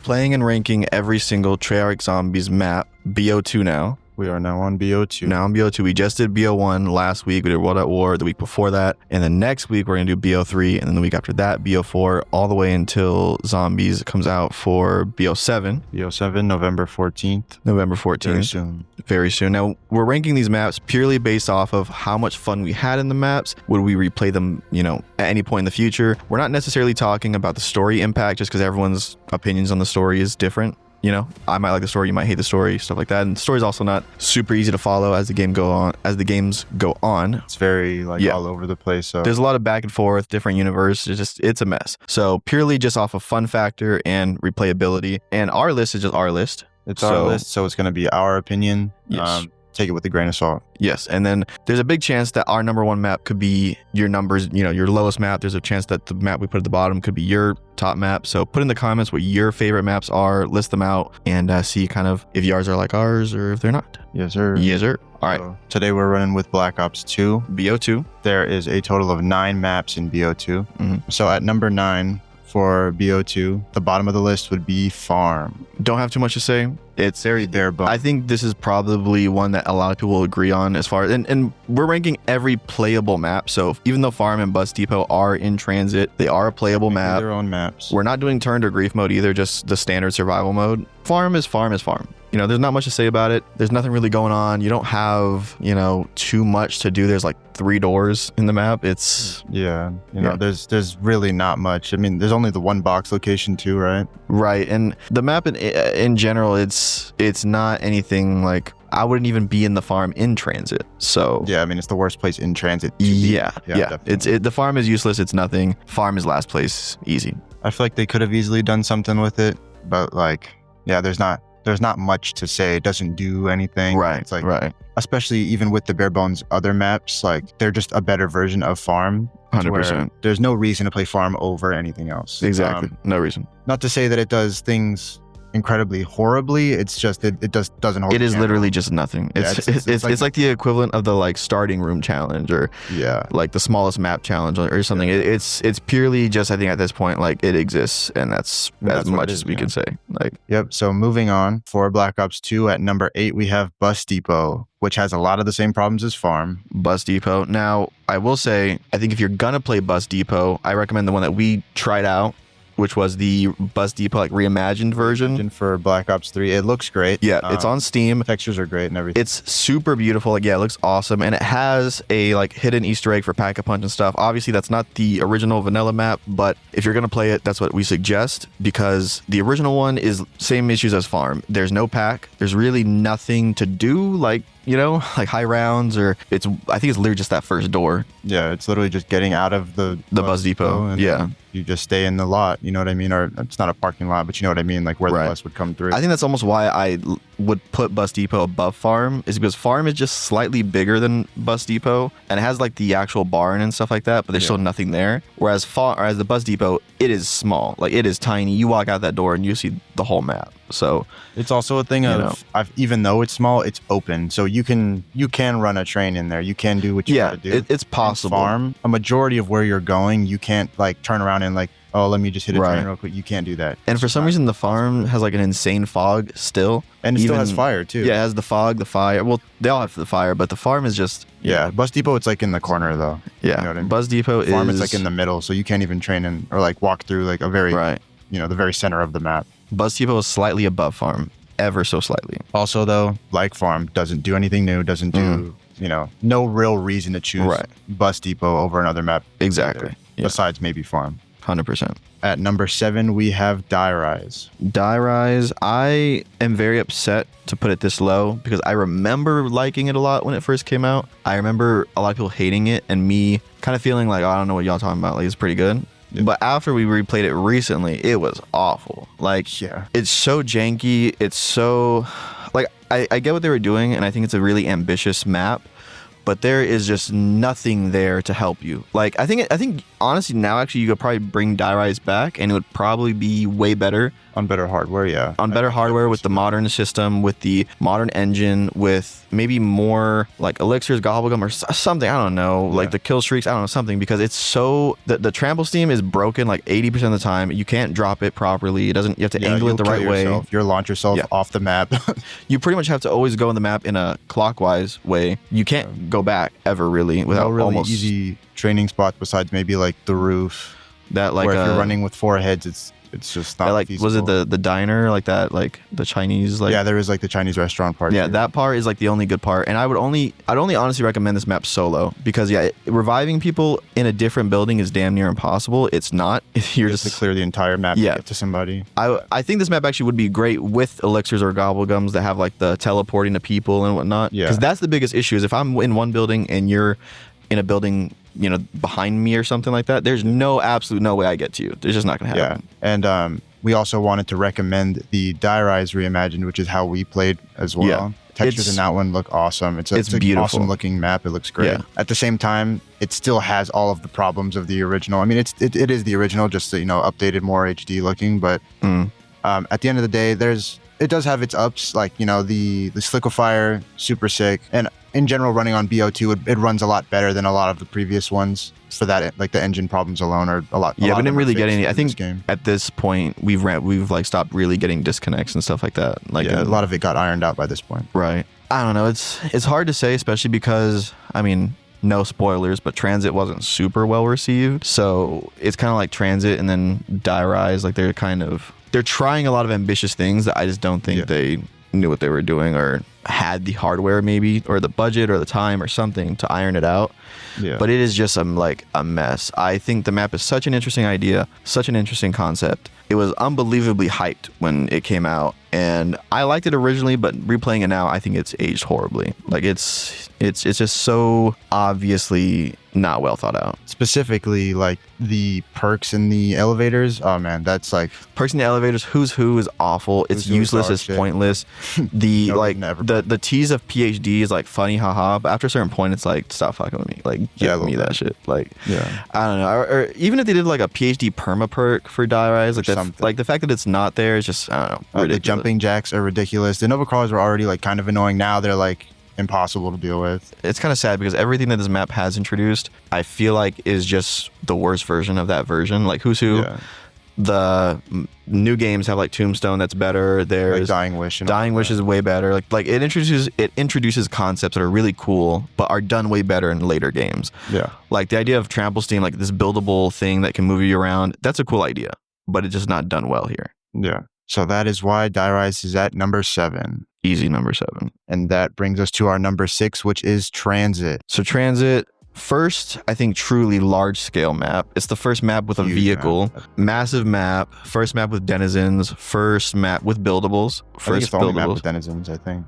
playing and ranking every single Treyarch Zombies map, BO2 now. We are now on BO2. Now on BO2. We just did BO1 last week. We did World at War the week before that. And then next week, we're going to do BO3. And then the week after that, BO4, all the way until Zombies comes out for BO7. BO7, November 14th. November 14th. Very soon. Very soon. Now, we're ranking these maps purely based off of how much fun we had in the maps. Would we replay them, at any point in the future? We're not necessarily talking about the story impact just because everyone's opinions on the story is different. I might like the story, you might hate the story, stuff like that. And the story's also not super easy to follow as the games go on. It's very all over the place. So there's a lot of back and forth, different universe. It's a mess. So purely just off of fun factor and replayability. And our list is just our list. It's our list, so it's going to be our opinion. Yes. Take it with a grain of salt. Yes, and then there's a big chance that our number one map could be your numbers, your lowest map. There's a chance that the map we put at the bottom could be your top map. So put in the comments what your favorite maps are, list them out, and see kind of if yours are like ours or if they're not. Yes, sir. Yes, sir. All right. So today we're running with Black Ops 2. BO2. There is a total of 9 maps in BO2. Mm-hmm. So at number 9 for BO2, the bottom of the list would be Farm. Don't have too much to say. It's very bare bones. I think this is probably one that a lot of people will agree on as far as, and we're ranking every playable map. So even though Farm and Bus Depot are in Transit, they are a playable map. Their own maps. We're not doing Turned or Grief mode either, just the standard survival mode. Farm is Farm is Farm. There's not much to say about it. There's nothing really going on. You don't have, too much to do. There's like 3 doors in the map. It's there's really not much. I mean, there's only the one box location too, right? Right. And the map in general, it's not anything like, I wouldn't even be in the farm in Transit. So yeah, I mean, it's the worst place in Transit to yeah, be. Yeah. The farm is useless. It's nothing. Farm is last place. Easy. I feel like they could have easily done something with it, but there's not much to say. It doesn't do anything. Right. It's like, right. Especially even with the bare bones other maps, like they're just a better version of Farm. 100%. There's no reason to play Farm over anything else. Exactly. No reason. Not to say that it does things incredibly horribly. It's just it doesn't hold. It is literally just nothing. It's like the equivalent of the starting room challenge or like the smallest map challenge or something. Yeah. It's purely just, I think at this point, like it exists, and that's as much as we can say. Yep. So moving on, for Black Ops 2 at number 8, we have Bus Depot, which has a lot of the same problems as Farm. Bus Depot. Now, I will say, I think if you're gonna play Bus Depot, I recommend the one that we tried out, which was the Bus Depot reimagined version for Black Ops 3. It looks great. Yeah, it's on Steam. Textures are great and everything. It's super beautiful. It looks awesome, and it has a hidden Easter egg for Pack-a-Punch and stuff. Obviously, that's not the original vanilla map, but if you're gonna play it, that's what we suggest, because the original one is same issues as Farm. There's no pack. There's really nothing to do, like high rounds, or I think it's literally just that first door. Yeah, it's literally just getting out of the Bus Depot. And you just stay in the lot, you know what I mean? Or it's not a parking lot, but you know what I mean, like where the bus would come through. I think that's almost why I would put Bus Depot above Farm, is because Farm is just slightly bigger than Bus Depot, and it has the actual barn and stuff like that, but there's still nothing there. Whereas the Bus Depot, it is small, it is tiny. You walk out that door and you see the whole map. So it's also a thing of even though it's small, it's open, so you can run a train in there. You can do what you got to do. It's possible. In Farm, a majority of where you're going, you can't turn around and let me just hit a train real quick. You can't do that. And for some reason, the farm has an insane fog still. And it still has fire too. Yeah, it has the fog, the fire. Well, they all have the fire, but the farm is just... Yeah, Bus Depot, it's in the corner though. Yeah, you know what I mean? Bus Depot is... Farm is in the middle, so you can't even train in or walk through a very... Right. The very center of the map. Bus Depot is slightly above Farm, ever so slightly. Also though, like Farm, doesn't do anything new, doesn't do... no real reason to choose Bus Depot over another map. Exactly. Besides maybe Farm. 100%. At number 7, we have Die Rise. Die Rise, I am very upset to put it this low because I remember liking it a lot when it first came out. I remember a lot of people hating it and me kind of feeling I don't know what y'all talking about. It's pretty good. Yeah. But after we replayed it recently, it was awful. It's so janky. It's so... I get what they were doing, and I think it's a really ambitious map, but there is just nothing there to help you. I think honestly now actually you could probably bring Die Rise back and it would probably be way better On better hardware, yeah. On better hardware with the modern system, with the modern engine, with maybe more like elixirs, gobblegum, or something. I don't know, like the kill streaks. I don't know, something, because it's so the trample steam is broken like 80% of the time. You can't drop it properly. It doesn't. You have to angle it the right way. You'll launch yourself off the map. You pretty much have to always go on the map in a clockwise way. You can't go back ever really without no really almost easy training spots besides maybe like the roof. That like where if you're running with 4 heads, it's just not like feasible. Was it the diner like that, like the Chinese like there is like the Chinese restaurant part too. That part is like the only good part, and I'd only honestly recommend this map solo, because reviving people in a different building is damn near impossible. It's not if you're just to clear the entire map to get to somebody. I think this map actually would be great with elixirs or gobblegums that have like the teleporting to people and whatnot, because that's the biggest issue. Is if I'm in one building and you're in a building, you know, behind me or something like that, there's absolute no way I get to you. It's just not gonna happen. And we also wanted to recommend the Die Rise Reimagined, which is how we played as well. Textures in that one look awesome. It's an beautiful, awesome looking map. It looks great. At the same time, it still has all of the problems of the original. I mean, it is the original, just updated, more HD looking. But at the end of the day, it does have its ups, like the Sliquifier, super sick, and in general, running on BO2, it runs a lot better than a lot of the previous ones. For that, like the engine problems alone are a lot. Yeah, we didn't really get any. I think at this point we've like stopped really getting disconnects and stuff like that. Like a lot of it got ironed out by this point. Right. I don't know. It's hard to say, especially because no spoilers, but Tranzit wasn't super well received. So it's kind of like Tranzit and then Die Rise. Like they're trying a lot of ambitious things that I just don't think they knew what they were doing, or had the hardware maybe, or the budget, or the time, or something to iron it out. But it is just a mess. I think the map is such an interesting idea, such an interesting concept. It was unbelievably hyped when it came out, and I liked it originally, but replaying it now, I think it's aged horribly. Like it's just so obviously not well thought out. Specifically, like the perks in the elevators. Oh man, that's like perks in the elevators. Who's Who is awful. It's useless. It's pointless. The the tease of PhD is like funny, haha. But after a certain point, it's like, stop fucking with me. Like give me that shit. Like I don't know. Or even if they did like a PhD perma perk for Die Rise, like that, like the fact that it's not there is just, I don't know. The jumping jacks are ridiculous. The Nova crawlers were already like kind of annoying. Now they're like impossible to deal with. It's kind of sad because everything that this map has introduced, I feel like is just the worst version of that version. Like Who's Who. The new games have like Tombstone that's better. There's like Dying Wish. Dying Wish is way better. Like it introduces concepts that are really cool, but are done way better in later games. Like the idea of trample steam, like this buildable thing that can move you around. That's a cool idea, but it's just not done well here. So that is why Die Rise is at number 7. Easy number 7. And that brings us to our number 6, which is Tranzit. So Tranzit, first, I think truly large scale map. It's the first map with a vehicle, massive map, first map with denizens, first map with buildables. I think it's the only map with denizens, I think.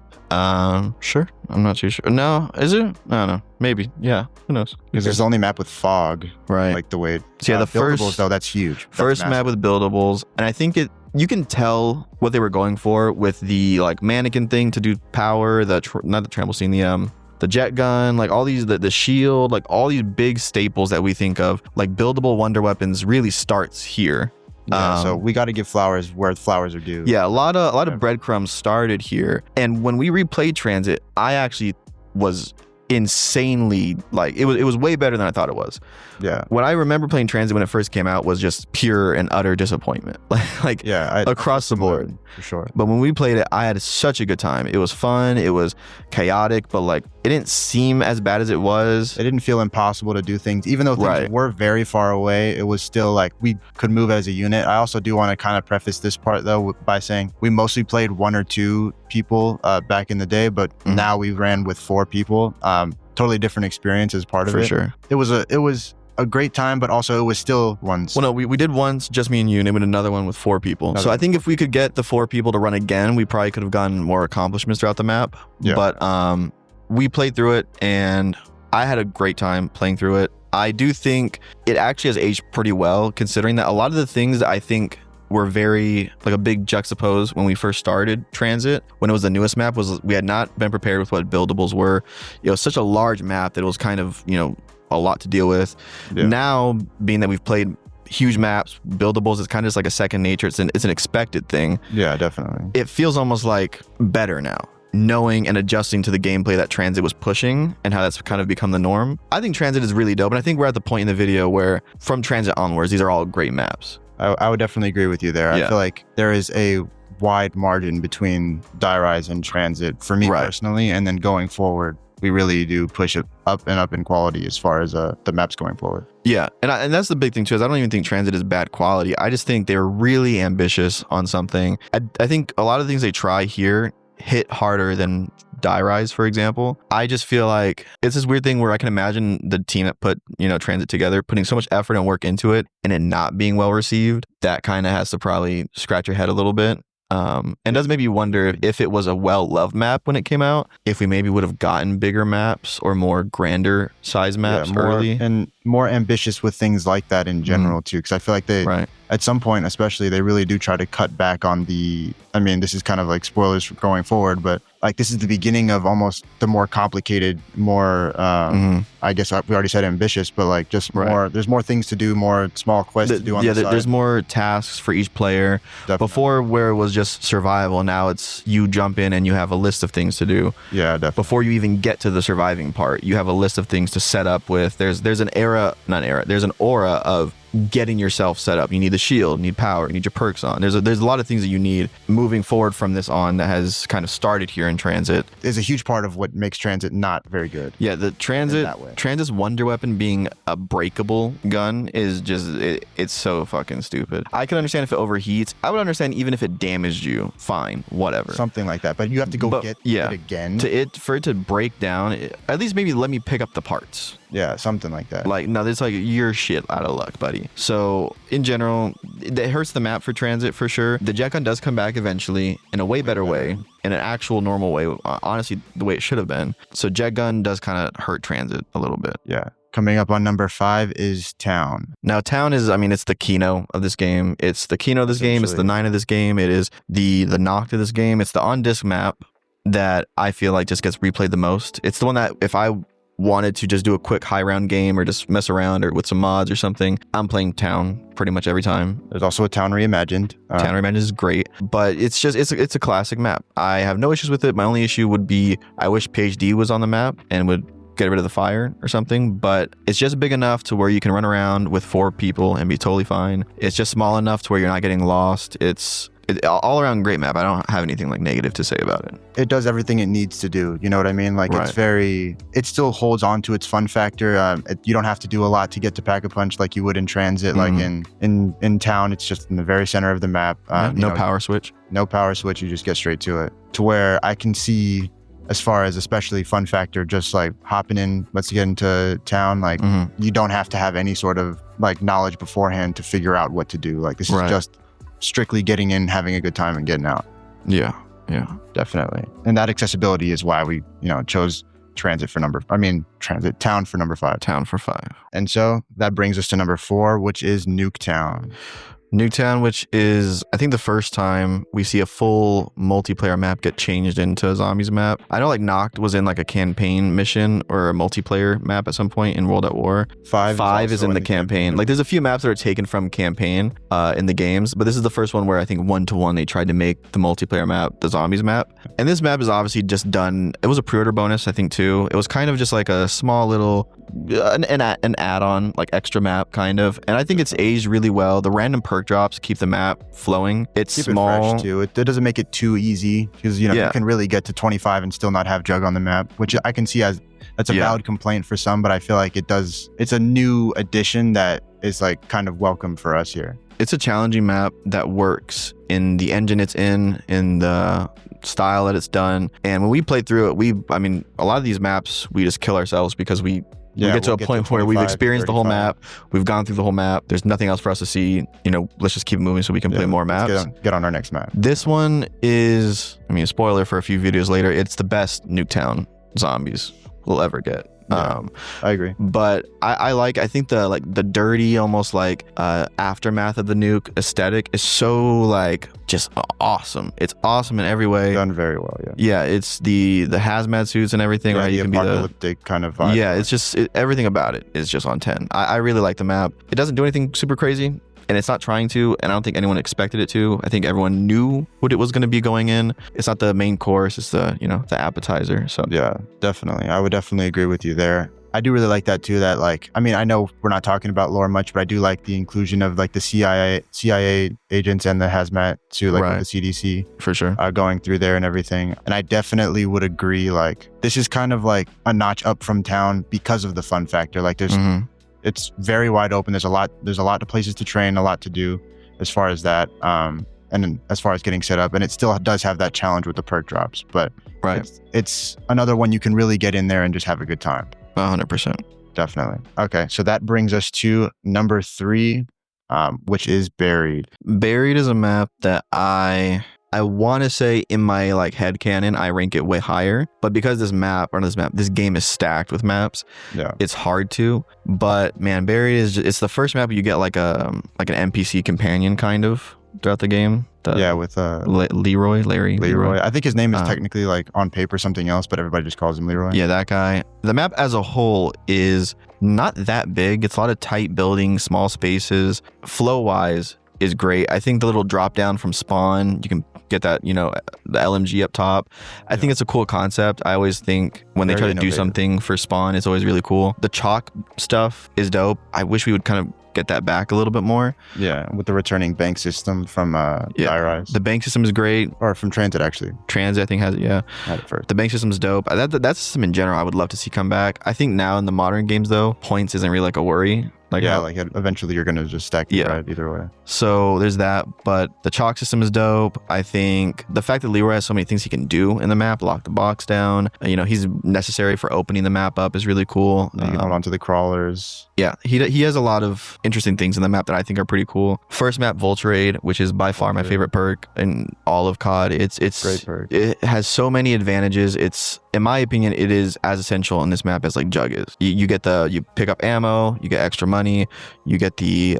Sure. I'm not too sure. No, is it? I don't know. Maybe. Yeah. Who knows? Because it's the only map with fog. Right. Like the way. So the buildables, though, that's huge. First map with buildables, and I think you can tell what they were going for with the like mannequin thing to do power, not the trample scene, the jet gun, like all these, the shield, like all these big staples that we think of, like buildable wonder weapons really starts here. So we got to give flowers where flowers are due. Yeah, a lot of breadcrumbs started here. And when we replayed Tranzit, I actually was insanely, like, it was way better than I thought it was. What I remember playing Tranzit when it first came out was just pure and utter disappointment, like across the board, for sure. But when we played it, I had such a good time. It was fun, it was chaotic, but like it didn't seem as bad as it was. It didn't feel impossible to do things, even though things were very far away. It was still like we could move as a unit. I also do want to kind of preface this part though by saying we mostly played 1 or 2 people back in the day, but now we ran with 4 people. Totally different experience as part of it. For sure. It was a great time, but also it was still once. Well, no, we did once, just me and you, and then another one with 4 people. So I think if we could get the 4 people to run again, we probably could have gotten more accomplishments throughout the map. But we played through it, and I had a great time playing through it. I do think it actually has aged pretty well, considering that a lot of the things that I think were very like a big juxtapose when we first started Tranzit, when it was the newest map, was we had not been prepared with what buildables were. It was such a large map that it was kind of, a lot to deal with. Now, being that we've played huge maps, buildables. It's kind of just like a second nature. It's an expected thing. Yeah, definitely. It feels almost like better now, knowing and adjusting to the gameplay that Transit was pushing and how that's kind of become the norm. I think Transit is really dope, and I think we're at the point in the video where from Transit onwards, these are all great maps. I would definitely agree with you there. Yeah. I feel like there is a wide margin between Die Rise and Transit for me personally, and then going forward, we really do push it up and up in quality as far as the maps going forward. Yeah, and that's the big thing too, is I don't even think Transit is bad quality. I just think they're really ambitious on something. I think a lot of the things they try here hit harder than Die Rise, for example. I just feel like it's this weird thing where I can imagine the team that put, Transit together, putting so much effort and work into it and it not being well received. That kind of has to probably scratch your head a little bit. And does maybe wonder if it was a well-loved map when it came out, if we maybe would have gotten bigger maps or more grander size maps early. And more ambitious with things like that in general too, because I feel like they, at some point especially, they really do try to cut back on the, I mean, this is kind of like spoilers for going forward, but like this is the beginning of almost the more complicated, more, I guess we already said ambitious, but like just more, there's more things to do, more small quests to do on the side. There's more tasks for each player. Definitely. Before, where it was just survival, now it's you jump in and you have a list of things to do. Yeah, definitely. Before you even get to the surviving part, you have a list of things to set up with. There's an aura of getting yourself set up. You need the shield, you need power, you need your perks on. There's a lot of things that you need moving forward from this on that has kind of started here in Transit. Is a huge part of what makes Transit not very good. Yeah, the Transit's wonder weapon being a breakable gun is just, it's so fucking stupid. I can understand if it overheats. I would understand even if it damaged you. Fine, whatever. Something like that. But you have to go get it again. For it to break down, at least maybe let me pick up the parts. Yeah, something like that. Like, no, it's like you're shit out of luck, buddy. So in general, it hurts the map for Transit for sure. The jet gun does come back eventually in a way better way, in an actual normal way, honestly, the way it should have been. So jet gun does kind of hurt Transit a little bit. Yeah. Coming up on number 5 is Town. Now, Town is, it's the Kino of this game. It's the Kino of this game. It's the 9 of this game. It is the Noct of this game. It's the on-disc map that I feel like just gets replayed the most. It's the one that if I wanted to just do a quick high round game or just mess around or with some mods or something, I'm playing Town pretty much every time. There's also a Town Reimagined. Town Reimagined is great, but it's a classic map. I have no issues with it. My only issue would be I wish PhD was on the map and would get rid of the fire or something, but it's just big enough to where you can run around with 4 people and be totally fine. It's just small enough to where you're not getting lost. It's all around great map. I don't have anything like negative to say about it. It does everything it needs to do. You know what I mean? Like it still holds on to its fun factor. You don't have to do a lot to get to Pack-a-Punch like you would in Transit. Like in Town, it's just in the very center of the map. No power switch. No power switch. You just get straight to it. To where I can see, as far as especially fun factor, just like hopping in, let's get into Town. Like you don't have to have any sort of like knowledge beforehand to figure out what to do. Like this is just strictly getting in, having a good time, and getting out. Yeah, definitely. And that accessibility is why we, chose Town for number 5. Town for 5. And so that brings us to number 4, which is Nuketown. Nuketown, which is, I think, the first time we see a full multiplayer map get changed into a zombies map. I know like Noct was in like a campaign mission or a multiplayer map at some point in World at War. 5 is in the campaign. Like there's a few maps that are taken from campaign in the games, but this is the first one where I think 1-to-1 they tried to make the multiplayer map the zombies map. And this map is obviously just done. It was a pre-order bonus, I think, too. It was kind of just like a small little an add-on, like extra map kind of. And I think it's aged really well. The random perk drops keep the map flowing. It's small. It fresh too. It doesn't make it too easy because you can really get to 25 and still not have Jug on the map, which I can see as that's a valid complaint for some, but I feel like it's a new addition that is like kind of welcome for us here. It's a challenging map that works in the engine it's in the style that it's done. And when we played through it, a lot of these maps we just kill ourselves because we get to a point where we've experienced the whole map. We've gone through the whole map. There's nothing else for us to see. Let's just keep moving so we can play more maps. Get on our next map. This one is, a spoiler for a few videos later, it's the best Nuketown Zombies we'll ever get. I agree. But I think the dirty, almost like aftermath of the nuke aesthetic is so like just awesome. It's awesome in every way. Done very well, yeah. Yeah, it's the hazmat suits and everything, right? The You can apocalyptic kind of vibe. Yeah, it's just everything about it is just on 10. I really like the map. It doesn't do anything super crazy, and it's not trying to, and I don't think anyone expected it to. I think everyone knew what it was going to be going in. It's not the main course, it's the appetizer. So yeah, definitely. I would definitely agree with you there. I do really like that too, that like, I mean, I know we're not talking about lore much, but I do like the inclusion of like the CIA agents and the hazmat suit, like with the CDC. For sure. Going through there and everything. And I definitely would agree, like, this is kind of like a notch up from town because of the fun factor. Like there's, it's very wide open. There's a lot of places to train, a lot to do as far as that. And as far as getting set up, and it still does have that challenge with the perk drops, but it's another one you can really get in there and just have a good time. 100%. Definitely. Okay, so that brings us to number 3, which is Buried. Buried is a map that I want to say in my like headcanon, I rank it way higher, but because this game is stacked with maps, it's hard to. But man, Buried it's the first map you get like an NPC companion kind of throughout the game. With Larry. I think his name is technically like on paper something else, but everybody just calls him Leroy. Yeah, that guy. The map as a whole is not that big. It's a lot of tight buildings, small spaces. Flow-wise is great. I think the little drop down from spawn, you can get that, the LMG up top. I think it's a cool concept. I always think when they try to do something for spawn, it's always really cool. The chalk stuff is dope. I wish we would kind of get that back a little bit more. Yeah, with the returning bank system from Rise. The bank system is great. Or from Tranzit, actually. Tranzit, I think, has it, yeah. Had it first. The bank system is dope. That system in general, I would love to see come back. I think now in the modern games, though, points isn't really like a worry. Like eventually you're going to just stack it right either way. So there's that, but the chalk system is dope. I think the fact that Leroy has so many things he can do in the map, lock the box down, he's necessary for opening the map up is really cool. You can hold on to the crawlers. Yeah, he has a lot of interesting things in the map that I think are pretty cool. First map, Vulture, which is by far my favorite perk in all of COD. It's great perk. It has so many advantages. It's, in my opinion, it is as essential in this map as like Jug is. You pick up ammo, you get extra money, you get the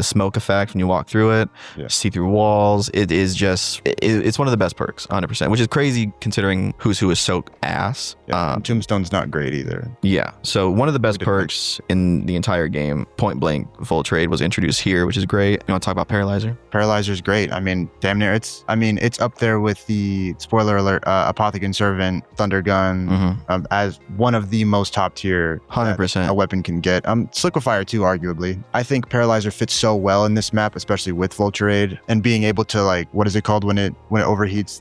smoke effect when you walk through it, see through walls. It is just it's one of the best perks, 100%, which is crazy considering Who's Who is so ass. Tombstone's not great either. Yeah, so one of the best perks in the entire game, point blank, full trade, was introduced here, which is great. You want to talk about Paralyzer? Paralyzer's great. I mean, damn near it's up there with the, spoiler alert, Apothecon Servant, Thunder Gun, as one of the most top tier 100% a weapon can get. Sliquifire too, arguably. I think Paralyzer fits so well in this map, especially with Vulture, and being able to, like, what is it called when it overheats?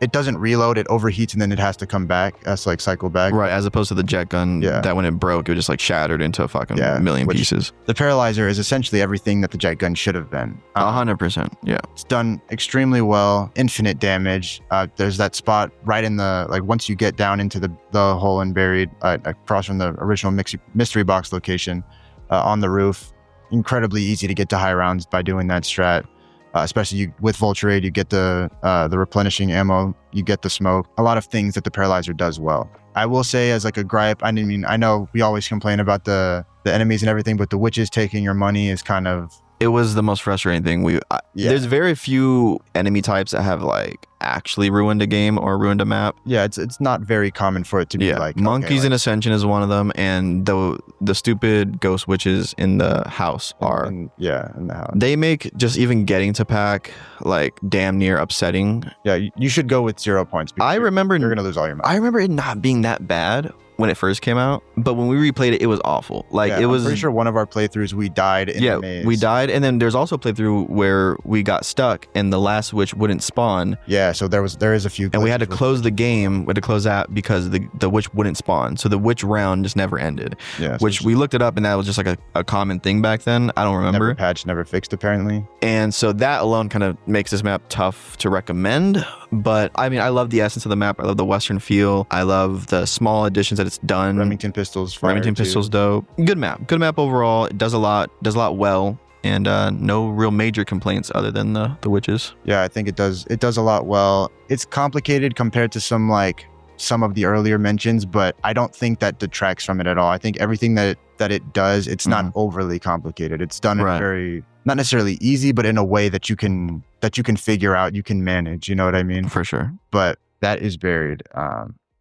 It doesn't reload, it overheats and then it has to come back. It has to like cycle back. Right, as opposed to the jet gun that when it broke, it just like shattered into a fucking million pieces. The Paralyzer is essentially everything that the jet gun should have been. 100%, yeah. It's done extremely well, infinite damage. There's that spot right in the, like, once you get down into the hole and Buried, across from the original mystery box location, on the roof. Incredibly easy to get to high rounds by doing that strat. Especially with Vulture, you get the replenishing ammo, you get the smoke, a lot of things that the Paralyzer does well. I will say, as like a gripe, I know we always complain about the enemies and everything, but the witches taking your money is kind of... It was the most frustrating thing. There's very few enemy types that have like actually ruined a game or ruined a map. Yeah, it's not very common for it to be like... Monkeys in Ascension is one of them, and the stupid ghost witches in the house are... in the house. They make just even getting to pack like damn near upsetting. Yeah, you should go with 0 points. I remember... You're going to lose all your money. I remember it not being that bad when it first came out, but when we replayed it, it was awful. Like it was... I'm pretty sure one of our playthroughs we died in the maze. We died, and then there's also a playthrough where we got stuck and the last witch wouldn't spawn. Yeah, so there is a few... And we had to close the game, we had to close that because the witch wouldn't spawn. So the witch round just never ended. Yeah. Which we looked it up, and that was just like a common thing back then. I don't remember. Never patched, never fixed, apparently. And so that alone kind of makes this map tough to recommend. But I mean, I love the essence of the map. I love the Western feel. I love the small additions that it's done. Remington pistols, dope. Good map overall. It does a lot well, and no real major complaints other than the witches. Yeah, I think it does a lot well. It's complicated compared to some like some of the earlier mentions, but I don't think that detracts from it at all. I think everything that it does, it's not overly complicated. It's done in very, not necessarily easy, but in a way that you can figure out, you can manage, you know what I mean? For sure. But that is buried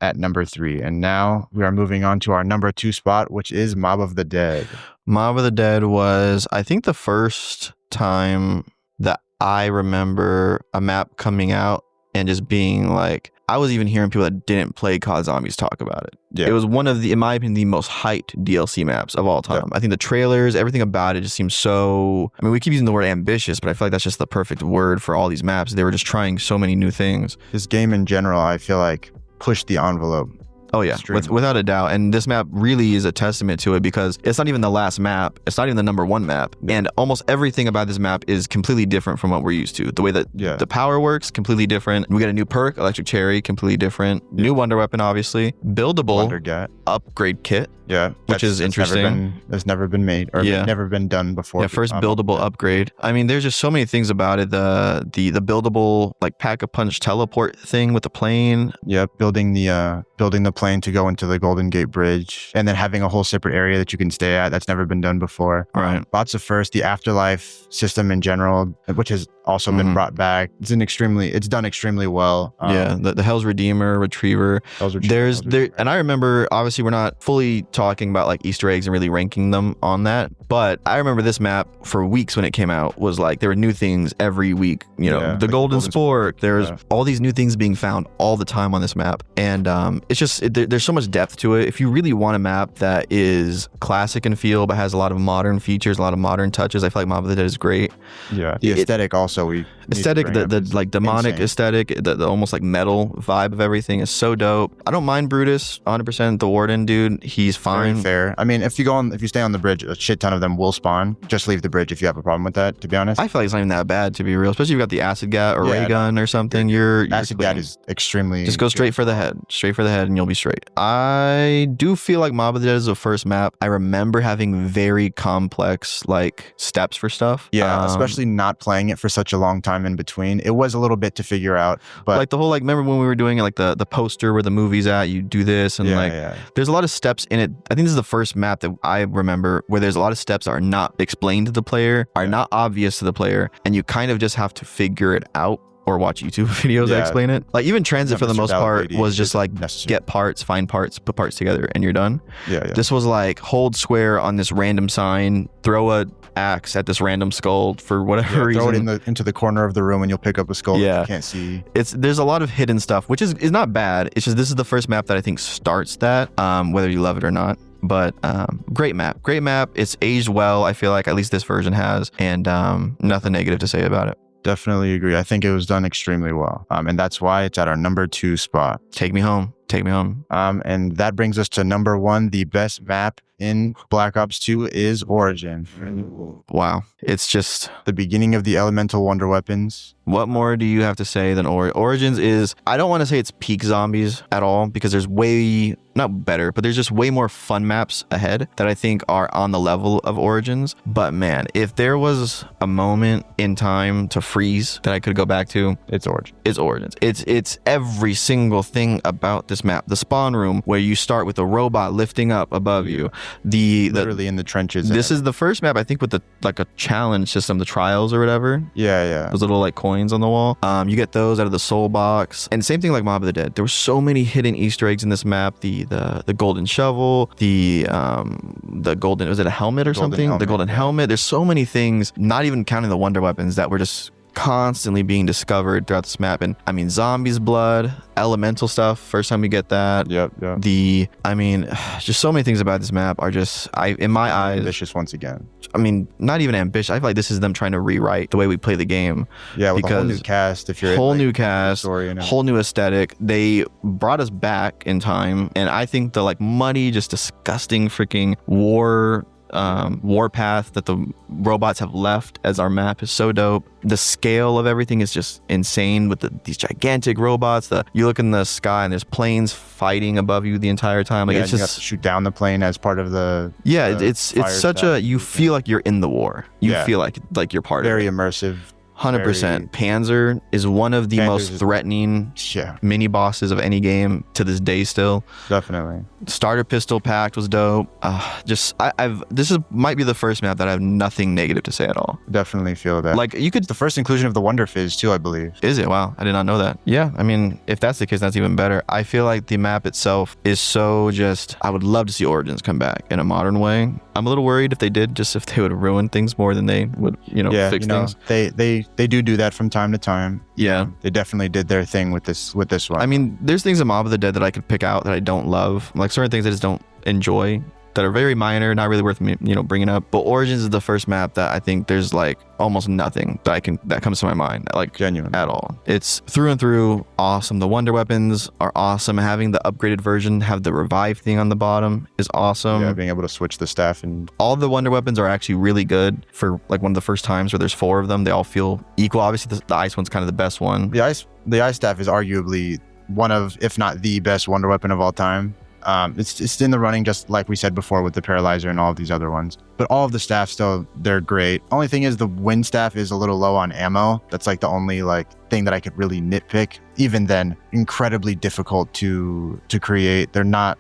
at number 3. And now we are moving on to our number 2 spot, which is Mob of the Dead. Mob of the Dead was, I think, the first time that I remember a map coming out and just being like, I was even hearing people that didn't play COD Zombies talk about it. Yeah. It was one of the, in my opinion, the most hyped DLC maps of all time. Yeah. I think the trailers, everything about it just seems so, I mean, we keep using the word ambitious, but I feel like that's just the perfect word for all these maps. They were just trying so many new things. This game in general, I feel like, pushed the envelope. Oh yeah, without a doubt. And this map really is a testament to it, because it's not even the last map. It's not even the number 1 map. And almost everything about this map is completely different from what we're used to. The way that the power works, completely different. We got a new perk, Electric Cherry, completely different. New Wonder Weapon, obviously. Buildable upgrade kit. Yeah, which is interesting. That's never been made, or never been done before. Yeah, first buildable upgrade. I mean, there's just so many things about it. The buildable like pack-a-punch teleport thing with the plane. Yeah, building the plane to go into the Golden Gate Bridge, and then having a whole separate area that you can stay at. That's never been done before. Right. Lots of first, the afterlife system in general, which has also been brought back. It's done extremely well. The Hell's Redeemer, Retriever. And I remember, obviously we're not fully talking about like Easter eggs and really ranking them on that, but I remember this map for weeks when it came out was like, there were new things every week, you know, the Golden Sport, there's all these new things being found all the time on this map. And it's just, there's so much depth to it. If you really want a map that is classic in feel, but has a lot of modern features, a lot of modern touches, I feel like Mob of the Dead is great. Yeah. The aesthetic also, the like demonic aesthetic, the almost like metal vibe of everything is so dope. I don't mind Brutus 100%. The Warden dude, he's fine. Very fair. I mean, if you stay on the bridge, a shit ton of them will spawn. Just leave the bridge if you have a problem with that, to be honest. I feel like it's not even that bad, to be real, especially if you've got the acid gat or ray gun or something. You're acid gat is extremely, just go straight for the head, and you'll be straight. I do feel like Mob of the Dead is the first map I remember having very complex like steps for stuff. Yeah, especially not playing it for such a long time in between. It was a little bit to figure out, but like the whole, like, remember when we were doing like the poster where the movie's at, you do this and there's a lot of steps in it. I think this is the first map that I remember where there's a lot of steps that are not explained to the player, are not obvious to the player, and you kind of just have to figure it out or watch YouTube videos that explain it. Like even Transit for the most part was just like get parts, find parts, put parts together, and you're done. This was like hold square on this random sign, throw a axe at this random skull for whatever reason. Throw it into the corner of the room and you'll pick up a skull that you can't see. There's a lot of hidden stuff, which is not bad. It's just this is the first map that I think starts that, whether you love it or not. But great map. It's aged well, I feel like, at least this version has, and nothing negative to say about it. Definitely agree. I think it was done extremely well. And that's why it's at our number 2 spot. Take me home. And that brings us to number 1. The best map in Black Ops 2 is Origin. Wow. It's just the beginning of the elemental wonder weapons. What more do you have to say than Origins is, I don't want to say it's peak Zombies at all, because there's way, not better, but there's just way more fun maps ahead that I think are on the level of Origins. But man, if there was a moment in time to freeze that I could go back to, it's Origins. It's every single thing about this map. The spawn room where you start with a robot lifting up above you. Literally in the trenches. This is the first map, I think, with like a challenge system, the trials or whatever. Yeah. Those little like coins on the wall. You get those out of the soul box. And same thing like Mob of the Dead. There were so many hidden Easter eggs in this map. The golden shovel, the golden, was it a helmet or something? The golden helmet. There's so many things, not even counting the wonder weapons, that were just constantly being discovered throughout this map. And I mean, zombies blood, elemental stuff, first time we get that. Just so many things about this map are just, in my eyes, ambitious once again. I mean, not even ambitious. I feel like this is them trying to rewrite the way we play the game. Yeah, with a whole new cast. Whole new cast, whole new aesthetic. They brought us back in time, and I think the like muddy, just disgusting freaking warpath that the robots have left as our map is so dope. The scale of everything is just insane with these gigantic robots. You look in the sky and there's planes fighting above you the entire time. Like, it's just, you have to shoot down the plane as part of the it's such a, you feel like you're in the war. You feel like you're part of it. Very immersive. 100%. Panzer is one of the most Panzer's- threatening Yeah, mini bosses of any game to this day still. definitely. Starter pistol packed was dope. This might be the first map that I have nothing negative to say at all. Definitely feel that. Like you could, The first inclusion of the Wonder Fizz too, I believe. is it? Wow, I did not know that. Yeah, I mean, if that's the case, that's even better. I feel like the map itself is so just, I would love to see Origins come back in a modern way. I'm a little worried if they did, just if they would ruin things more than they would, Yeah, fix things. they do that from time to time. Yeah. They definitely did their thing with this one. I mean, there's things in Mob of the Dead that I could pick out that I don't love. Like certain things I just don't enjoy that are very minor, not really worth me, bringing up. But Origins is the first map that I think there's like almost nothing that comes to my mind, like Genuine. at all. It's through and through awesome. The wonder weapons are awesome. Having the upgraded version have the revive thing on the bottom is awesome. Yeah, being able to switch the staff and All the wonder weapons are actually really good for like one of the first times where there's 4 of them. They all feel equal. Obviously, the ice one's kind of the best one. the ice staff is arguably one of, if not the best wonder weapon of all time. It's in the running, just like we said before with the paralyzer and all of these other ones. But all of the staff still, they're great. Only thing is the wind staff is a little low on ammo. That's like the only thing that I could really nitpick. Even then, incredibly difficult to create. They're not.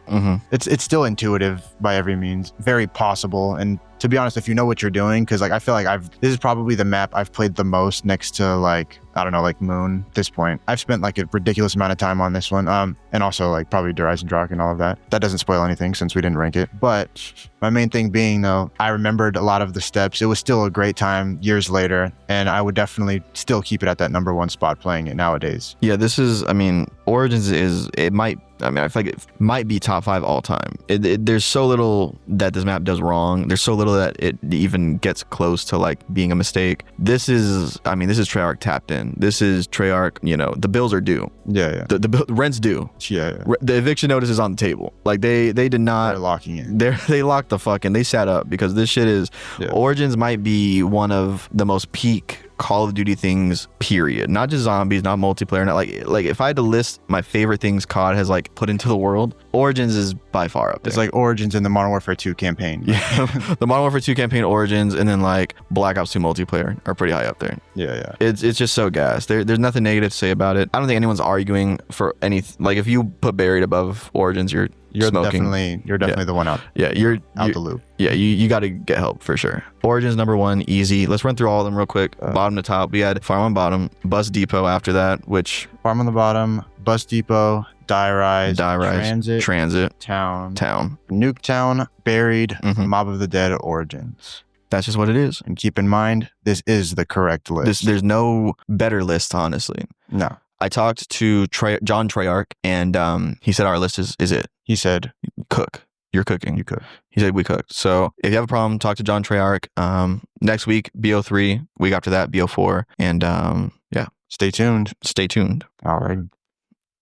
It's still intuitive by every means, very possible. And to be honest, if you know what you're doing, because I feel like this is probably the map I've played the most next to Moon at this point. I've spent like a ridiculous amount of time on this one. And also probably Horizon Drak and all of that. That doesn't spoil anything since we didn't rank it. But my main thing being though, I remembered a lot of the steps. It was still a great time years later, and I would definitely still keep it at that number 1 spot playing it nowadays. Yeah, this is, Origins I feel like it might be top 5 all time. There's so little that this map does wrong. There's so little that it even gets close to being a mistake. This is Treyarch tapped in. This is Treyarch, the bills are due. Yeah. The rent's due. Yeah. The eviction notice is on the table. They did not. They're locking it. They locked the fucking. They sat up because this shit is. Yeah. Origins might be one of the most peak Call of Duty things, period. Not just zombies, not multiplayer. Not like if I had to list my favorite things COD has put into the world, Origins is by far up there. It's like Origins in the Modern Warfare 2 campaign. Yeah, the Modern Warfare 2 campaign, Origins, and then Black Ops 2 multiplayer are pretty high up there. Yeah. It's just so gas. There's nothing negative to say about it. I don't think anyone's arguing for anything. If you put Buried above Origins, you're smoking. Definitely the one out. Yeah, you're the loop. Yeah, you got to get help for sure. Origins number 1, easy. Let's run through all of them real quick. Bottom to top, we had Farm on bottom, Bus Depot after that, which Farm on the bottom, Bus Depot, Die Rise, Transit, Town, Nuketown, Buried, Mob of the Dead, Origins. That's just what it is. And keep in mind, this is the correct list. There's no better list, honestly. No. I talked to John Treyarch, and he said our list is it. He said, cook. You're cooking. You cook. He said we cooked. So if you have a problem, talk to John Treyarch. Next week, BO3. Week after that, BO4. And yeah. Stay tuned. Stay tuned. All right.